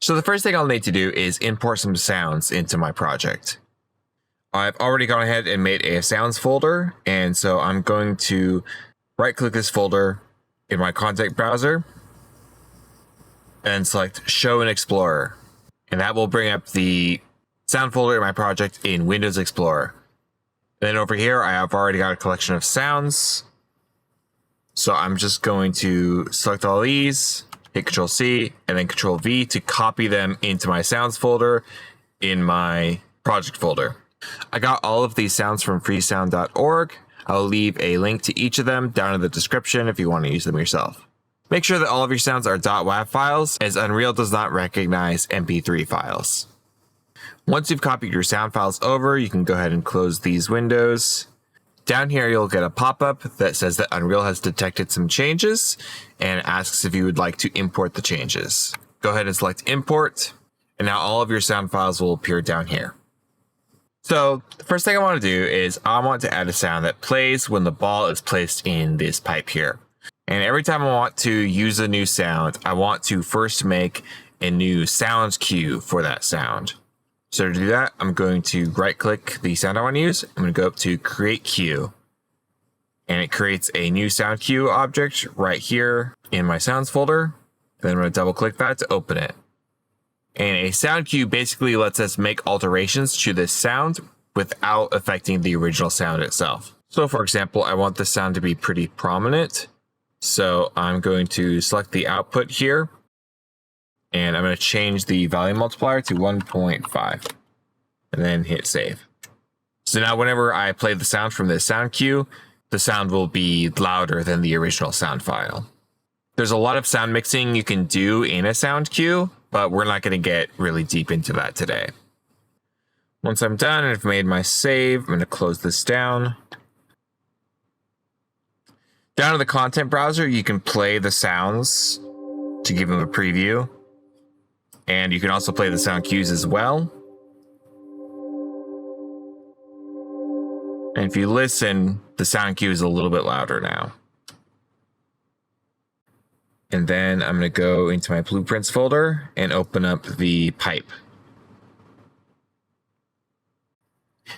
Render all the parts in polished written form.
So the first thing I'll need to do is import some sounds into my project. I've already gone ahead and made a sounds folder, and so I'm going to right-click this folder in my content browser and select Show in Explorer. And that will bring up the sound folder in my project in Windows Explorer. Then over here, I have already got a collection of sounds. So I'm just going to select all these, hit Control C, and then Control V to copy them into my sounds folder in my project folder. I got all of these sounds from freesound.org. I'll leave a link to each of them down in the description if you want to use them yourself. Make sure that all of your sounds are .wav files, as Unreal does not recognize MP3 files. Once you've copied your sound files over, you can go ahead and close these windows. Down here, you'll get a pop-up that says that Unreal has detected some changes and asks if you would like to import the changes. Go ahead and select Import, and now all of your sound files will appear down here. So the first thing I want to do is I want to add a sound that plays when the ball is placed in this pipe here. And every time I want to use a new sound, I want to first make a new sound cue for that sound. So to do that, I'm going to right-click the sound I want to use. I'm going to go up to Create Cue. And it creates a new sound cue object right here in my sounds folder. Then I'm going to double-click that to open it. And a sound cue basically lets us make alterations to this sound without affecting the original sound itself. So for example, I want the sound to be pretty prominent. So I'm going to select the output here. And I'm going to change the volume multiplier to 1.5. And then hit save. So now whenever I play the sound from this sound cue, the sound will be louder than the original sound file. There's a lot of sound mixing you can do in a sound cue, but we're not going to get really deep into that today. Once I'm done and I've made my save, I'm going to close this down. Down in the content browser, you can play the sounds to give them a preview. And you can also play the sound cues as well. And if you listen, the sound cue is a little bit louder now. And then I'm going to go into my blueprints folder and open up the pipe.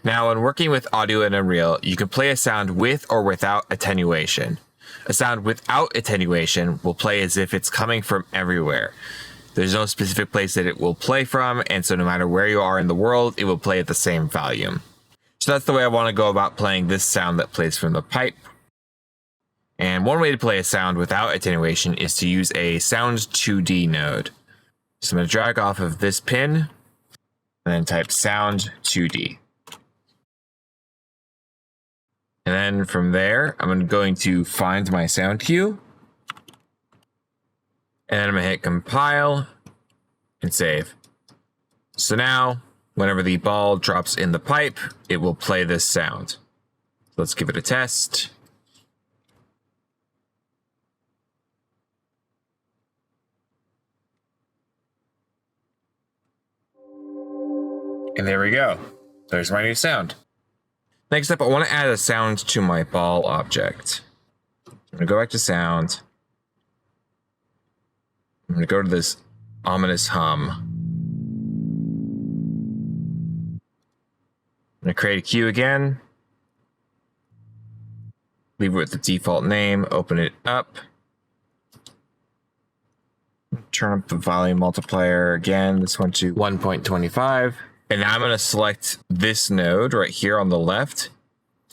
Now, when working with audio in Unreal, you can play a sound with or without attenuation. A sound without attenuation will play as if it's coming from everywhere. There's no specific place that it will play from, and so no matter where you are in the world, it will play at the same volume. So that's the way I want to go about playing this sound that plays from the pipe. And one way to play a sound without attenuation is to use a Sound 2D node. So I'm going to drag off of this pin, and then type Sound 2D. And then from there, I'm going to find my sound cue. And then I'm going to hit compile and save. So now, whenever the ball drops in the pipe, it will play this sound. Let's give it a test. And there we go. There's my new sound. Next up, I want to add a sound to my ball object. I'm going to go back to sound. I'm going to go to this ominous hum. I'm going to create a cue again. Leave it with the default name. Open it up. Turn up the volume multiplier again. This one to 1.25. And now I'm going to select this node right here on the left.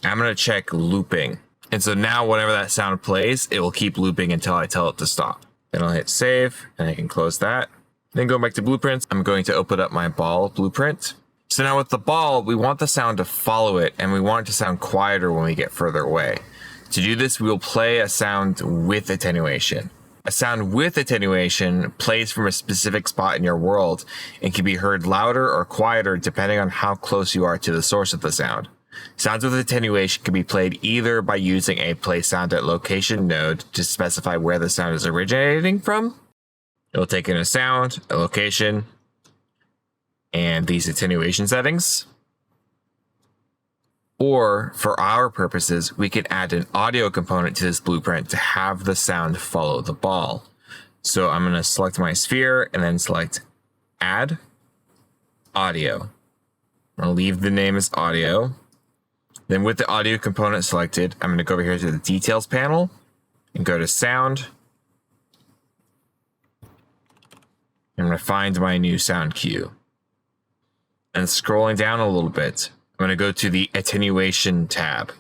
I'm going to check looping. And so now whenever that sound plays, it will keep looping until I tell it to stop. Then I'll hit save and I can close that. Then going back to blueprints, I'm going to open up my ball blueprint. So now with the ball, we want the sound to follow it and we want it to sound quieter when we get further away. To do this, we will play a sound with attenuation. A sound with attenuation plays from a specific spot in your world and can be heard louder or quieter depending on how close you are to the source of the sound. Sounds with attenuation can be played either by using a play sound at location node to specify where the sound is originating from. It'll take in a sound, a location, and these attenuation settings. Or, for our purposes, we can add an audio component to this blueprint to have the sound follow the ball. So I'm going to select my sphere and then select add audio. I'm going to leave the name as audio. Then with the audio component selected, I'm going to go over here to the details panel and go to sound. I'm going to find my new sound cue. And scrolling down a little bit, I'm going to go to the attenuation tab.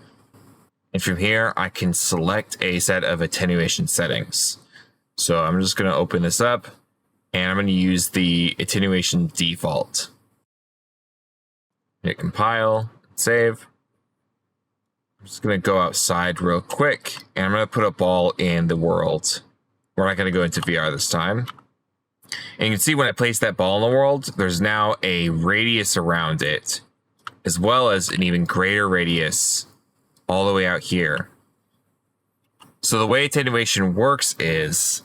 And from here, I can select a set of attenuation settings. So I'm just going to open this up and I'm going to use the attenuation default. Hit compile, save. I'm just going to go outside real quick and I'm going to put a ball in the world. We're not going to go into VR this time. And you can see when I place that ball in the world, there's now a radius around it, as well as an even greater radius all the way out here. So the way attenuation works is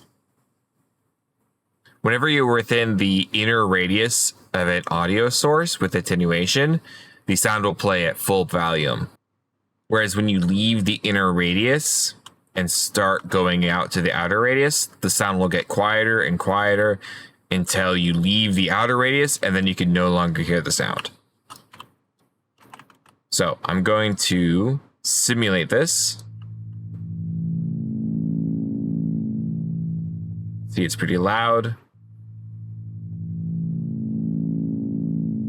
whenever you're within the inner radius of an audio source with attenuation, the sound will play at full volume. Whereas when you leave the inner radius and start going out to the outer radius, the sound will get quieter and quieter until you leave the outer radius, and then you can no longer hear the sound. So I'm going to simulate this. See, it's pretty loud.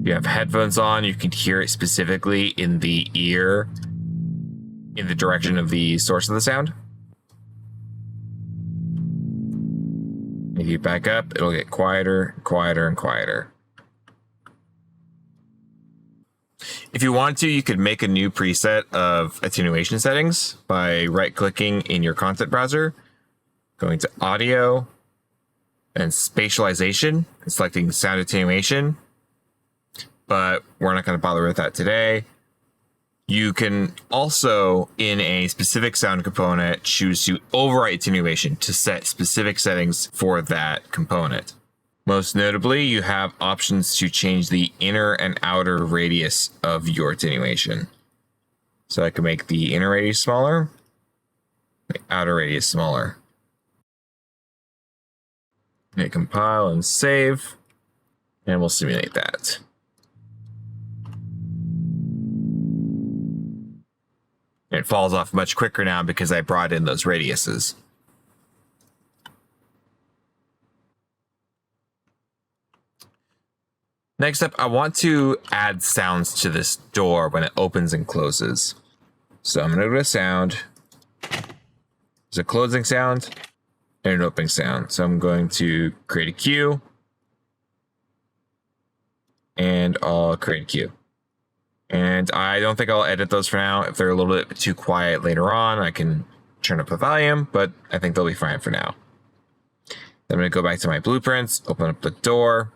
If you have headphones on, you can hear it specifically in the ear, in the direction of the source of the sound. If you back up, it'll get quieter, quieter, and quieter. If you want to, you could make a new preset of attenuation settings by right-clicking in your content browser, going to Audio, and Spatialization, and selecting Sound Attenuation. But we're not going to bother with that today. You can also, in a specific sound component, choose to overwrite attenuation to set specific settings for that component. Most notably, you have options to change the inner and outer radius of your attenuation. So I can make the inner radius smaller, the outer radius smaller. Hit compile and save, and we'll simulate that. It falls off much quicker now because I brought in those radiuses. Next up, I want to add sounds to this door when it opens and closes. So I'm going to go to sound. There's a closing sound and an opening sound. So I'm going to create a cue. And I'll create a cue. And I don't think I'll edit those for now. If they're a little bit too quiet later on, I can turn up the volume, but I think they'll be fine for now. Then I'm going to go back to my blueprints, open up the door.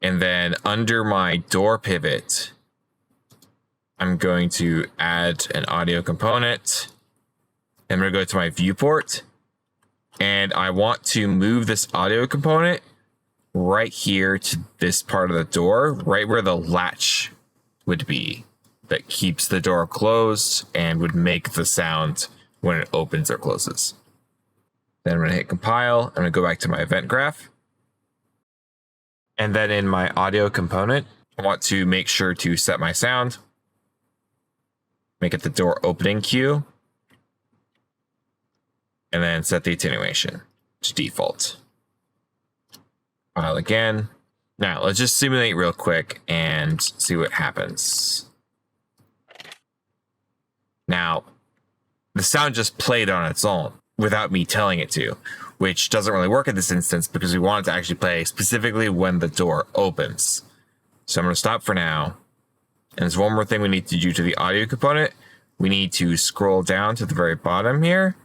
And then under my door pivot, I'm going to add an audio component. I'm going to go to my viewport. And I want to move this audio component right here to this part of the door, right where the latch would be that keeps the door closed and would make the sound when it opens or closes. Then I'm going to hit compile. I'm going to go back to my event graph. And then in my audio component, I want to make sure to set my sound, make it the door opening cue, and then set the attenuation to default. File again. Now let's just simulate real quick and see what happens. Now, the sound just played on its own without me telling it to, which doesn't really work in this instance because we want it to actually play specifically when the door opens. So I'm going to stop for now. And there's one more thing we need to do to the audio component. We need to scroll down to the very bottom here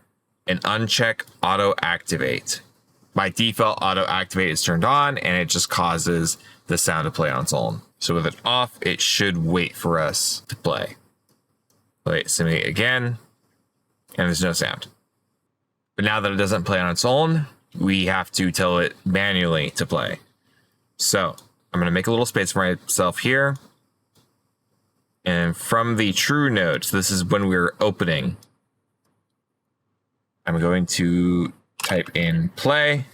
and uncheck auto activate. By default, auto activate is turned on and it just causes the sound to play on its own. So with it off, it should wait for us to play. Wait, simulate again, and there's no sound. But now that it doesn't play on its own, we have to tell it manually to play. So I'm going to make a little space for myself here. And from the true node, so this is when we're opening, I'm going to type in play.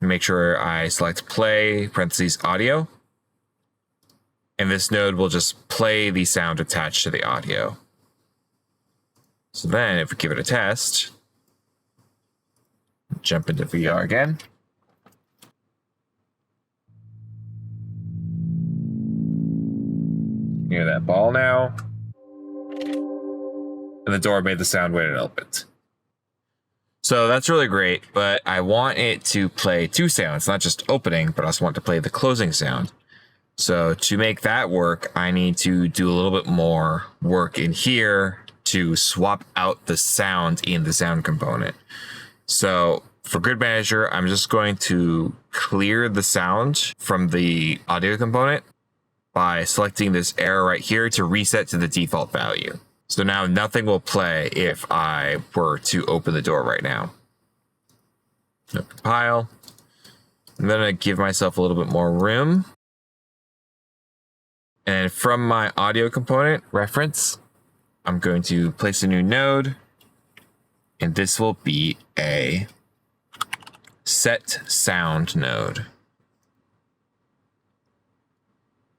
Make sure I select play, parentheses, audio. And this node will just play the sound attached to the audio. So then if we give it a test, jump into VR again. Hear that ball now. And the door made the sound when it opened. So that's really great, but I want it to play two sounds, not just opening, but I also want to play the closing sound. So to make that work, I need to do a little bit more work in here to swap out the sound in the sound component. So for good measure, I'm just going to clear the sound from the audio component by selecting this arrow right here to reset to the default value. So now nothing will play if I were to open the door right now. Compile. And then I give myself a little bit more room. And from my audio component reference, I'm going to place a new node. And this will be a set sound node.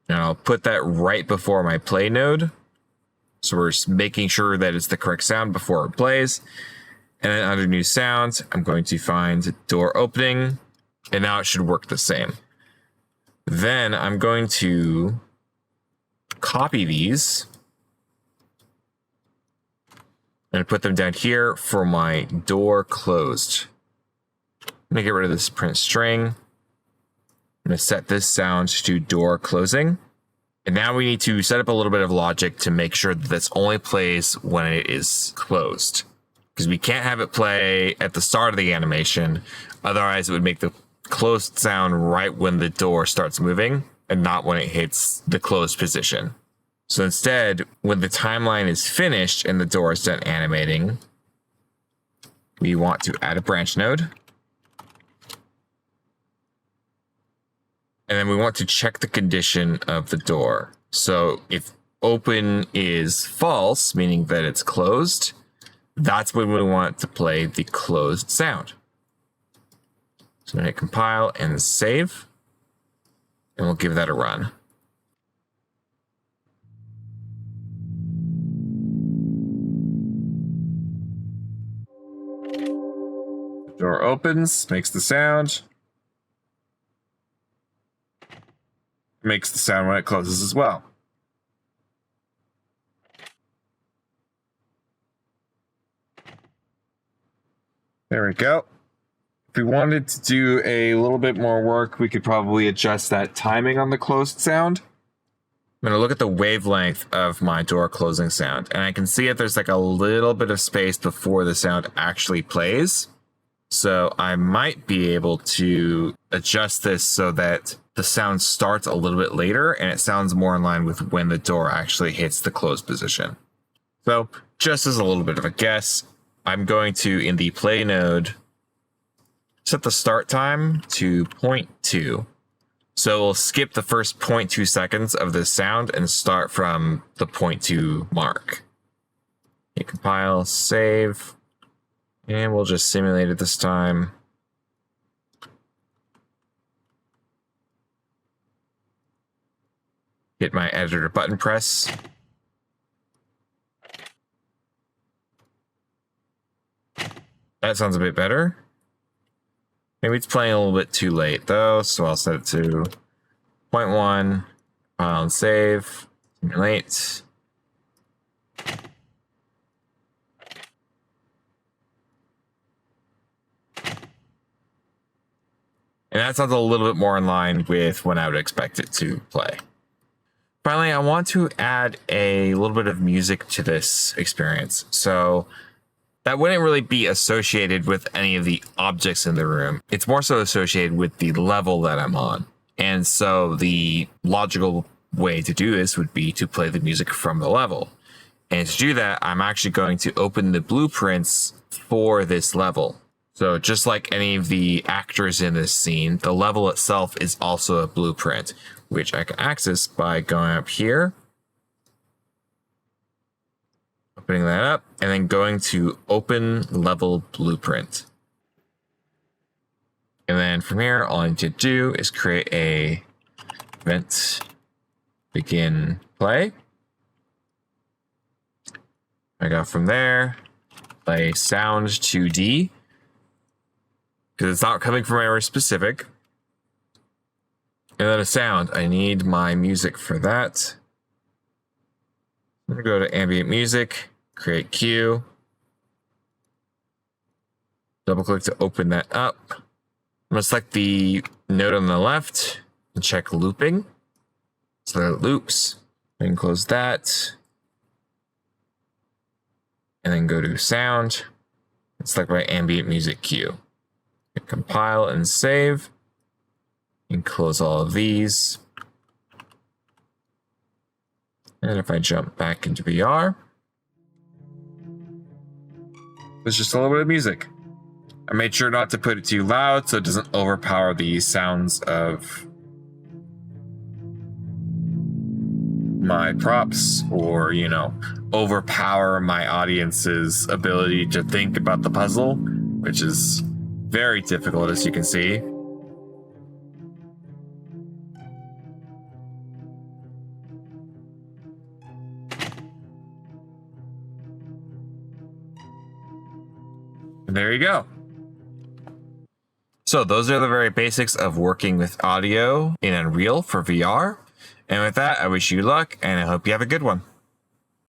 And I'll put that right before my play node. So we're just making sure that it's the correct sound before it plays. And then under new sounds, I'm going to find door opening. And now it should work the same. Then I'm going to copy these and put them down here for my door closed. I'm gonna get rid of this print string. I'm gonna set this sound to door closing. And now we need to set up a little bit of logic to make sure that this only plays when it is closed. Because we can't have it play at the start of the animation. Otherwise it would make the closed sound right when the door starts moving and not when it hits the closed position. So instead, when the timeline is finished and the door is done animating, we want to add a branch node. And then we want to check the condition of the door. So if open is false, meaning that it's closed, that's when we want to play the closed sound. So I'm going to hit compile and save. And we'll give that a run. The door opens, makes the sound. Makes the sound when it closes as well. There we go. If we wanted to do a little bit more work, we could probably adjust that timing on the closed sound. I'm going to look at the wavelength of my door closing sound, and I can see if there's like a little bit of space before the sound actually plays. So I might be able to adjust this so that the sound starts a little bit later and it sounds more in line with when the door actually hits the closed position. So just as a little bit of a guess, I'm going to, in the play node, set the start time to 0.2. So we'll skip the first 0.2 seconds of the sound and start from the 0.2 mark. Hit compile, save, and we'll just simulate it this time. Hit my editor button press. That sounds a bit better. Maybe it's playing a little bit too late though, so I'll set it to 0.1, file and save, simulate. And that sounds a little bit more in line with when I would expect it to play. Finally, I want to add a little bit of music to this experience. So that wouldn't really be associated with any of the objects in the room. It's more so associated with the level that I'm on. And so the logical way to do this would be to play the music from the level. And to do that, I'm actually going to open the blueprints for this level. So just like any of the actors in this scene, the level itself is also a blueprint, which I can access by going up here, opening that up, and then going to Open Level Blueprint. And then from here, all I need to do is create a event begin play. I got from there, play sound 2D, because it's not coming from anywhere specific. And then a sound, I need my music for that. I'm gonna go to ambient music, create cue. Double click to open that up. I'm gonna select the node on the left and check looping. So that it loops. I can close that. And then go to sound. And select my ambient music cue. Hit compile and save. And close all of these. And if I jump back into VR, there's just a little bit of music. I made sure not to put it too loud so it doesn't overpower the sounds of my props or, you know, overpower my audience's ability to think about the puzzle, which is very difficult, as you can see. And there you go. So those are the very basics of working with audio in Unreal for VR. And with that, I wish you luck and I hope you have a good one.